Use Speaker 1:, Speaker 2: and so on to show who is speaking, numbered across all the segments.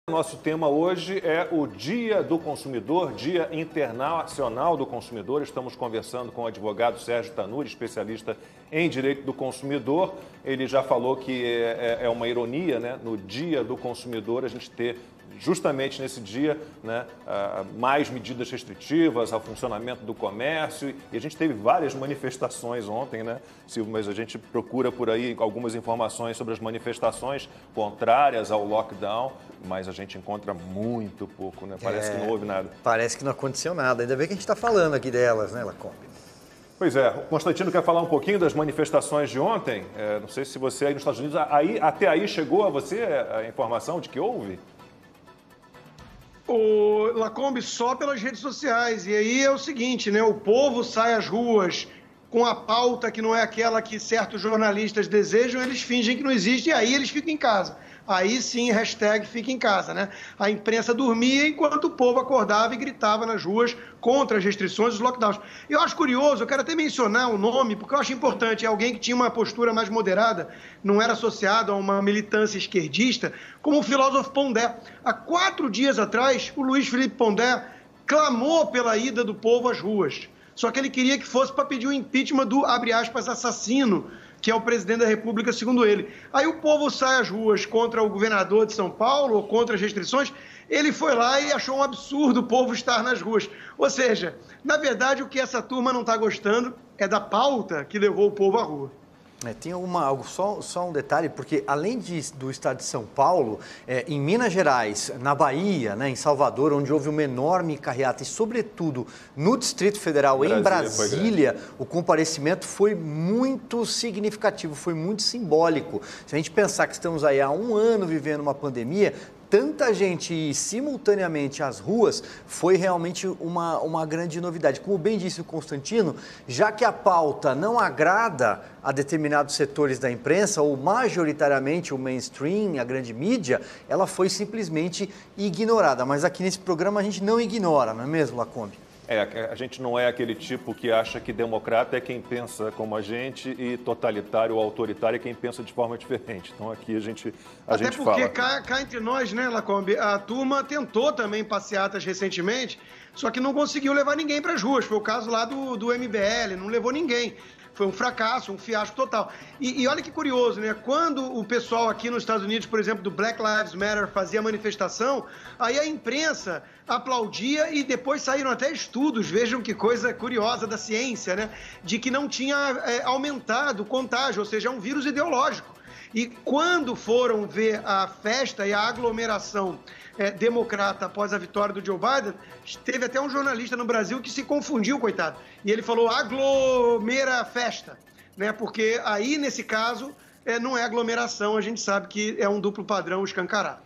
Speaker 1: Nosso tema hoje é o Dia do Consumidor, Dia Internacional do Consumidor. Estamos conversando com o advogado Sérgio Tanuri, especialista em direito do consumidor. Ele já falou que é uma ironia, né, no Dia do Consumidor a gente ter justamente nesse dia, né, mais medidas restritivas ao funcionamento do comércio. E a gente teve várias manifestações ontem, né, Silvio? Mas a gente procura por aí algumas informações sobre as manifestações contrárias ao lockdown, mas a gente encontra muito pouco, né? Parece que não houve nada.
Speaker 2: Parece que não aconteceu nada. Ainda bem que a gente está falando aqui delas, né, Lacombe?
Speaker 1: Pois é. O Constantino quer falar um pouquinho das manifestações de ontem. Não sei se você aí nos Estados Unidos, até aí chegou a você a informação de que houve?
Speaker 3: O Lacombe, só pelas redes sociais. E aí é o seguinte, né? O povo sai às ruas com a pauta que não é aquela que certos jornalistas desejam, eles fingem que não existe e aí eles ficam em casa. Aí sim, hashtag fica em casa, né? A imprensa dormia enquanto o povo acordava e gritava nas ruas contra as restrições dos lockdowns. Eu acho curioso, eu quero até mencionar o nome, porque eu acho importante, é alguém que tinha uma postura mais moderada, não era associado a uma militância esquerdista, como o filósofo Pondé. Há 4 dias atrás, o Luiz Felipe Pondé clamou pela ida do povo às ruas. Só que ele queria que fosse para pedir o impeachment do, abre aspas, assassino, que é o presidente da República, segundo ele. Aí o povo sai às ruas contra o governador de São Paulo, ou contra as restrições, ele foi lá e achou um absurdo o povo estar nas ruas. Ou seja, na verdade, o que essa turma não está gostando é da pauta que levou o povo à rua.
Speaker 2: Tem só um detalhe, porque além do estado de São Paulo, em Minas Gerais, na Bahia, né, em Salvador, onde houve uma enorme carreata, e sobretudo no Distrito Federal, em Brasília, o comparecimento foi muito significativo, foi muito simbólico. Se a gente pensar que estamos aí há 1 ano vivendo uma pandemia, tanta gente ir simultaneamente às ruas foi realmente uma grande novidade. Como bem disse o Constantino, já que a pauta não agrada a determinados setores da imprensa, ou majoritariamente o mainstream, a grande mídia, ela foi simplesmente ignorada. Mas aqui nesse programa a gente não ignora, não é mesmo, Lacombe?
Speaker 1: A gente não é aquele tipo que acha que democrata é quem pensa como a gente e totalitário ou autoritário é quem pensa de forma diferente. Então aqui a gente fala.
Speaker 3: Até porque cá entre nós, né, Lacombe, a turma tentou também passeatas recentemente, só que não conseguiu levar ninguém para as ruas. Foi o caso lá do MBL, não levou ninguém. Foi um fracasso, um fiasco total. E olha que curioso, né? Quando o pessoal aqui nos Estados Unidos, por exemplo, do Black Lives Matter fazia manifestação, aí a imprensa aplaudia e depois saíram até estudos, vejam que coisa curiosa da ciência, né? De que não tinha aumentado o contágio, ou seja, é um vírus ideológico. E quando foram ver a festa e a aglomeração democrata após a vitória do Joe Biden, teve até um jornalista no Brasil que se confundiu, coitado. E ele falou aglomera festa, né? Porque aí, nesse caso, não é aglomeração, a gente sabe que é um duplo padrão escancarado.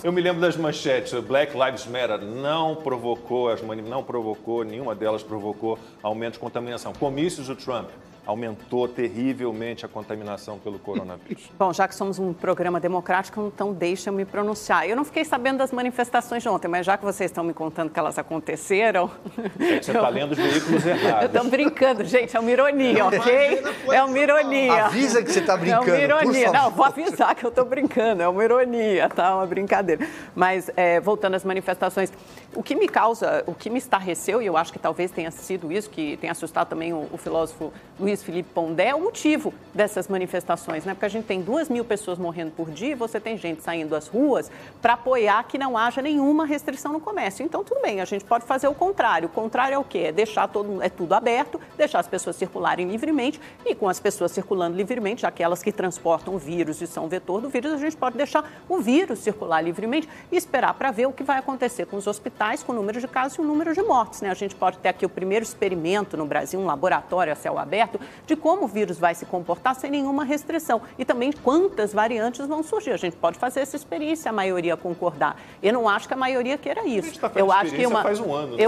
Speaker 1: Eu me lembro das manchetes. Black Lives Matter não provocou, nenhuma delas provocou aumento de contaminação. Comícios do Trump aumentou terrivelmente a contaminação pelo coronavírus.
Speaker 4: Bom, já que somos um programa democrático, então deixa eu me pronunciar. Eu não fiquei sabendo das manifestações de ontem, mas já que vocês estão me contando que elas aconteceram...
Speaker 1: Você está lendo os veículos errados.
Speaker 4: Eu estou brincando, gente, é uma ironia, ok? É uma ironia.
Speaker 2: Avisa que você está brincando,
Speaker 4: é uma ironia.
Speaker 2: Por favor.
Speaker 4: Não, vou avisar que eu estou brincando, é uma ironia, tá? Uma brincadeira. Mas, voltando às manifestações, o que me estarreceu, e eu acho que talvez tenha sido isso, que tenha assustado também o filósofo Luiz Felipe Pondé, é o motivo dessas manifestações, né? Porque a gente tem 2.000 pessoas morrendo por dia e você tem gente saindo às ruas para apoiar que não haja nenhuma restrição no comércio. Então, tudo bem, a gente pode fazer o contrário. O contrário é o quê? É deixar tudo aberto, deixar as pessoas circularem livremente e com as pessoas circulando livremente, aquelas que transportam o vírus e são vetor do vírus, a gente pode deixar o vírus circular livremente e esperar para ver o que vai acontecer com os hospitais, com o número de casos e o número de mortes, né? A gente pode ter aqui o primeiro experimento no Brasil, um laboratório a céu aberto, de como o vírus vai se comportar sem nenhuma restrição e também quantas variantes vão surgir. A gente pode fazer essa experiência, a maioria concordar. Eu não acho que a maioria queira isso.
Speaker 1: A gente está fazendo experiência faz um ano. Né?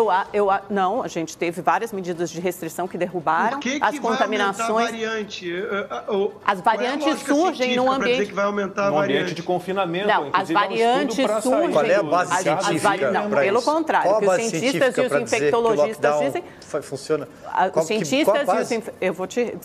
Speaker 4: Não, a gente teve várias medidas de restrição que derrubaram as contaminações. As variantes surgem no ambiente
Speaker 3: que vai aumentar
Speaker 1: no ambiente de confinamento.
Speaker 4: Não, as variantes surgem.
Speaker 2: Qual é a base científica?
Speaker 4: Não, pelo contrário, o que os cientistas e os infectologistas dizem.
Speaker 2: Funciona.
Speaker 4: Os cientistas e os... Eu vou te...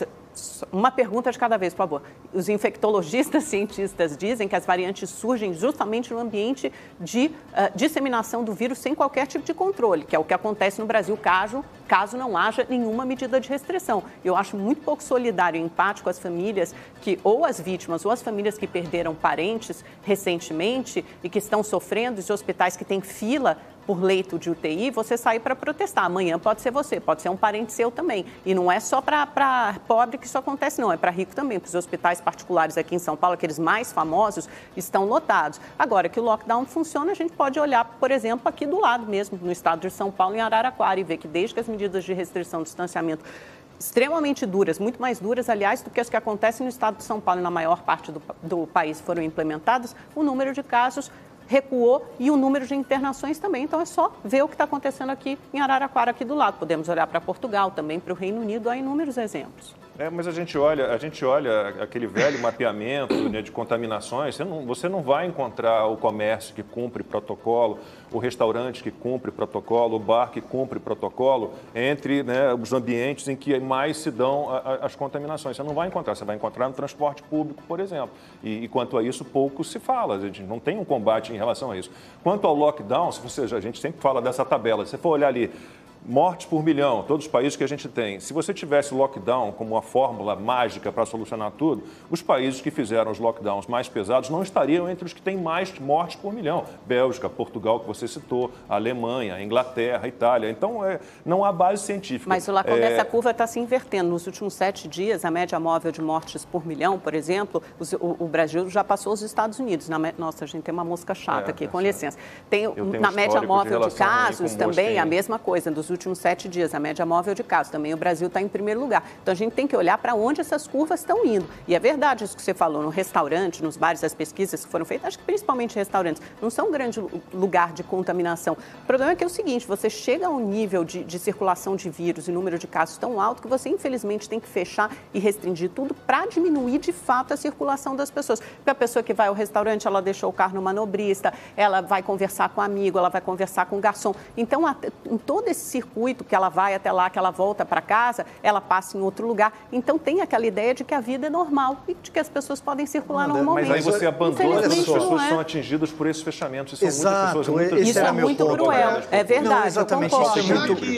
Speaker 4: uma pergunta de cada vez, por favor. Os infectologistas, cientistas dizem que as variantes surgem justamente no ambiente de disseminação do vírus sem qualquer tipo de controle, que é o que acontece no Brasil caso não haja nenhuma medida de restrição. Eu acho muito pouco solidário e empático as famílias ou as vítimas, ou as famílias que perderam parentes recentemente e que estão sofrendo, os hospitais que têm fila por leito de UTI, você sair para protestar. Amanhã pode ser você, pode ser um parente seu também. E não é só para pobre que isso acontece, não. É para rico também, porque os hospitais particulares aqui em São Paulo, aqueles mais famosos, estão lotados. Agora, que o lockdown funciona, a gente pode olhar, por exemplo, aqui do lado mesmo, no estado de São Paulo, em Araraquara, e ver que desde que as medidas de restrição de distanciamento extremamente duras, muito mais duras, aliás, do que as que acontecem no estado de São Paulo e na maior parte do país foram implementadas, o número de casos recuou e o número de internações também. Então, é só ver o que está acontecendo aqui em Araraquara, aqui do lado. Podemos olhar para Portugal, também para o Reino Unido, há inúmeros exemplos.
Speaker 1: Mas a gente olha aquele velho mapeamento, né, de contaminações, você não vai encontrar o comércio que cumpre protocolo, o restaurante que cumpre protocolo, o bar que cumpre protocolo, entre, né, os ambientes em que mais se dão as contaminações. Você não vai encontrar, você vai encontrar no transporte público, por exemplo. E quanto a isso, pouco se fala, a gente não tem um combate em relação a isso. Quanto ao lockdown, a gente sempre fala dessa tabela, se você for olhar ali, mortes por milhão, todos os países que a gente tem. Se você tivesse lockdown como uma fórmula mágica para solucionar tudo, os países que fizeram os lockdowns mais pesados não estariam entre os que têm mais mortes por milhão. Bélgica, Portugal, que você citou, Alemanha, Inglaterra, Itália. Então, não há base científica.
Speaker 4: Mas o que acontece, a curva está se invertendo. Nos últimos 7 dias, a média móvel de mortes por milhão, por exemplo, o Brasil já passou os Estados Unidos. Nossa, a gente tem uma mosca chata aqui, com licença. Na média móvel de casos também, a mesma coisa. Dos últimos 7 dias, a média móvel de casos. Também o Brasil está em primeiro lugar. Então, a gente tem que olhar para onde essas curvas estão indo. E é verdade isso que você falou, no restaurante, nos bares, as pesquisas que foram feitas, acho que principalmente restaurantes, não são um grande lugar de contaminação. O problema é que é o seguinte, você chega a um nível de circulação de vírus e número de casos tão alto que você, infelizmente, tem que fechar e restringir tudo para diminuir, de fato, a circulação das pessoas. Porque a pessoa que vai ao restaurante, ela deixou o carro no manobrista, ela vai conversar com o amigo, ela vai conversar com o garçom. Então, em todo esse circuito que ela vai até lá, que ela volta para casa, ela passa em outro lugar. Então, tem aquela ideia de que a vida é normal e de que as pessoas podem circular normalmente.
Speaker 1: Mas aí você abandona quando as pessoas são atingidas por esses fechamentos.
Speaker 4: Isso é muito cruel. É verdade.
Speaker 2: Não, exatamente.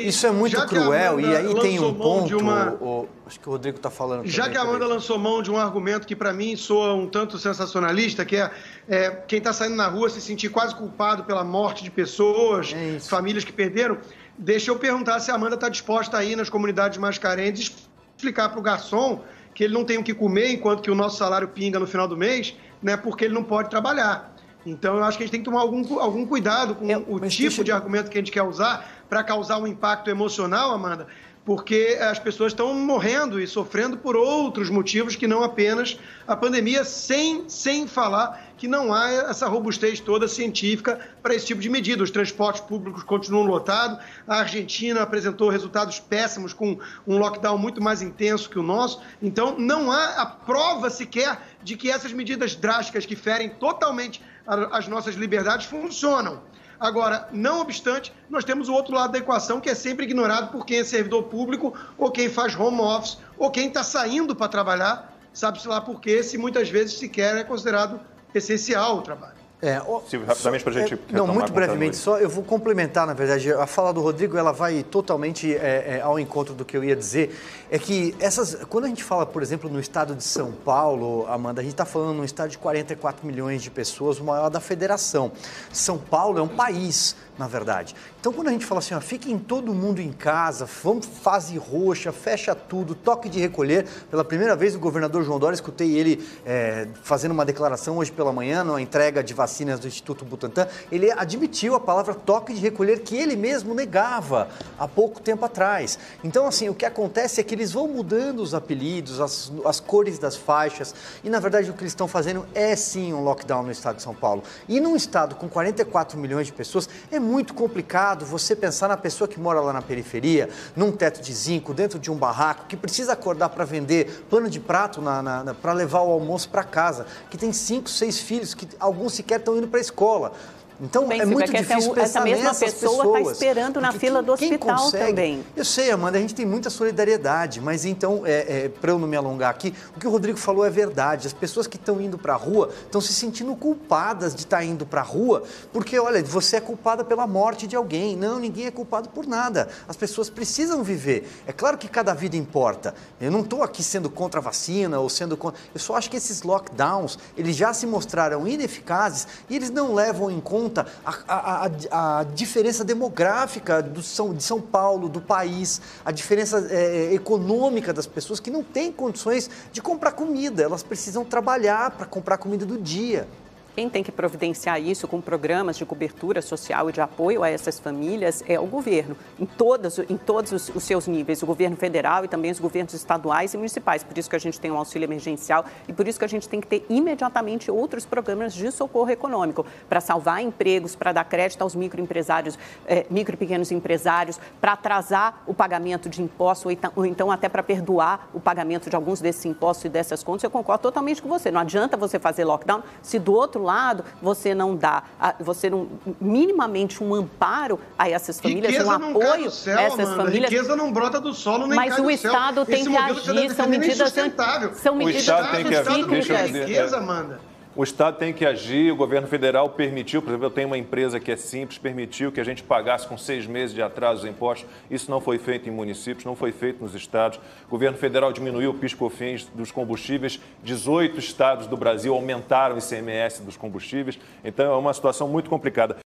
Speaker 2: Isso é muito cruel. E aí tem um ponto... Acho que o Rodrigo está falando.
Speaker 3: Já que a Amanda lançou mão de um argumento que, para mim, soa um tanto sensacionalista, que é quem está saindo na rua se sentir quase culpado pela morte de pessoas, famílias que perderam. Deixa eu perguntar se a Amanda está disposta a ir nas comunidades mais carentes explicar para o garçom que ele não tem o que comer enquanto que o nosso salário pinga no final do mês, né, porque ele não pode trabalhar. Então, eu acho que a gente tem que tomar algum cuidado com o tipo de argumento que a gente quer usar para causar um impacto emocional, Amanda, porque as pessoas estão morrendo e sofrendo por outros motivos que não apenas a pandemia, sem falar que não há essa robustez toda científica para esse tipo de medida. Os transportes públicos continuam lotados, a Argentina apresentou resultados péssimos com um lockdown muito mais intenso que o nosso, então não há a prova sequer de que essas medidas drásticas que ferem totalmente as nossas liberdades funcionam. Agora, não obstante, nós temos o outro lado da equação que é sempre ignorado por quem é servidor público ou quem faz home office ou quem está saindo para trabalhar, sabe-se lá por quê, se muitas vezes sequer é considerado essencial o trabalho.
Speaker 1: Silvio, rapidamente para a gente
Speaker 2: não, muito brevemente, só eu vou complementar, na verdade, a fala do Rodrigo, ela vai totalmente ao encontro do que eu ia dizer, é que quando a gente fala, por exemplo, no estado de São Paulo, Amanda, a gente está falando num estado de 44 milhões de pessoas, o maior da federação. São Paulo é um país, na verdade. Então, quando a gente fala assim, fiquem todo mundo em casa, vamos fase roxa, fecha tudo, toque de recolher. Pela primeira vez, o governador João Dória, escutei ele fazendo uma declaração hoje pela manhã, na entrega de vacinas do Instituto Butantan, ele admitiu a palavra toque de recolher, que ele mesmo negava há pouco tempo atrás. Então, assim, o que acontece é que eles vão mudando os apelidos, as cores das faixas, e, na verdade, o que eles estão fazendo é, sim, um lockdown no estado de São Paulo. E num estado com 44 milhões de pessoas, é muito complicado você pensar na pessoa que mora lá na periferia, num teto de zinco, dentro de um barraco, que precisa acordar para vender pano de prato para levar o almoço para casa, que tem 5, 6 filhos, que alguns sequer estão indo para a escola. Então,
Speaker 4: bem,
Speaker 2: é muito
Speaker 4: Silvia,
Speaker 2: difícil
Speaker 4: essa
Speaker 2: pensar
Speaker 4: mesma
Speaker 2: nessas
Speaker 4: pessoa
Speaker 2: pessoas.
Speaker 4: está esperando na fila do hospital
Speaker 2: consegue,
Speaker 4: também.
Speaker 2: Eu sei, Amanda, a gente tem muita solidariedade, mas então, para eu não me alongar aqui, o que o Rodrigo falou é verdade. As pessoas que estão indo para a rua estão se sentindo culpadas de estar indo para a rua, porque, olha, você é culpada pela morte de alguém. Não, ninguém é culpado por nada. As pessoas precisam viver. É claro que cada vida importa. Eu não estou aqui sendo contra a vacina ou sendo contra... Eu só acho que esses lockdowns, eles já se mostraram ineficazes e eles não levam em conta a diferença demográfica de São Paulo, do país, a diferença econômica das pessoas que não têm condições de comprar comida. Elas precisam trabalhar para comprar comida do dia.
Speaker 4: Quem tem que providenciar isso com programas de cobertura social e de apoio a essas famílias é o governo, em todos os seus níveis, o governo federal e também os governos estaduais e municipais. Por isso que a gente tem um auxílio emergencial e por isso que a gente tem que ter imediatamente outros programas de socorro econômico para salvar empregos, para dar crédito aos microempresários, micro e pequenos empresários, para atrasar o pagamento de impostos ou então até para perdoar o pagamento de alguns desses impostos e dessas contas. Eu concordo totalmente com você. Não adianta você fazer lockdown se do outro lado, você não dá, minimamente um amparo a essas famílias,
Speaker 3: riqueza
Speaker 4: um apoio
Speaker 3: céu,
Speaker 4: a essas
Speaker 3: Amanda.
Speaker 4: famílias.
Speaker 3: Riqueza não brota do solo, nem
Speaker 4: mas
Speaker 3: cai do
Speaker 4: o Estado
Speaker 3: céu.
Speaker 4: tem que agir, são medidas
Speaker 3: riqueza, Amanda.
Speaker 1: O Estado tem que agir, o governo federal permitiu, por exemplo, eu tenho uma empresa que é simples, permitiu que a gente pagasse com 6 meses de atraso os impostos. Isso não foi feito em municípios, não foi feito nos estados. O governo federal diminuiu o PIS/COFINS dos combustíveis. 18 estados do Brasil aumentaram o ICMS dos combustíveis. Então, é uma situação muito complicada.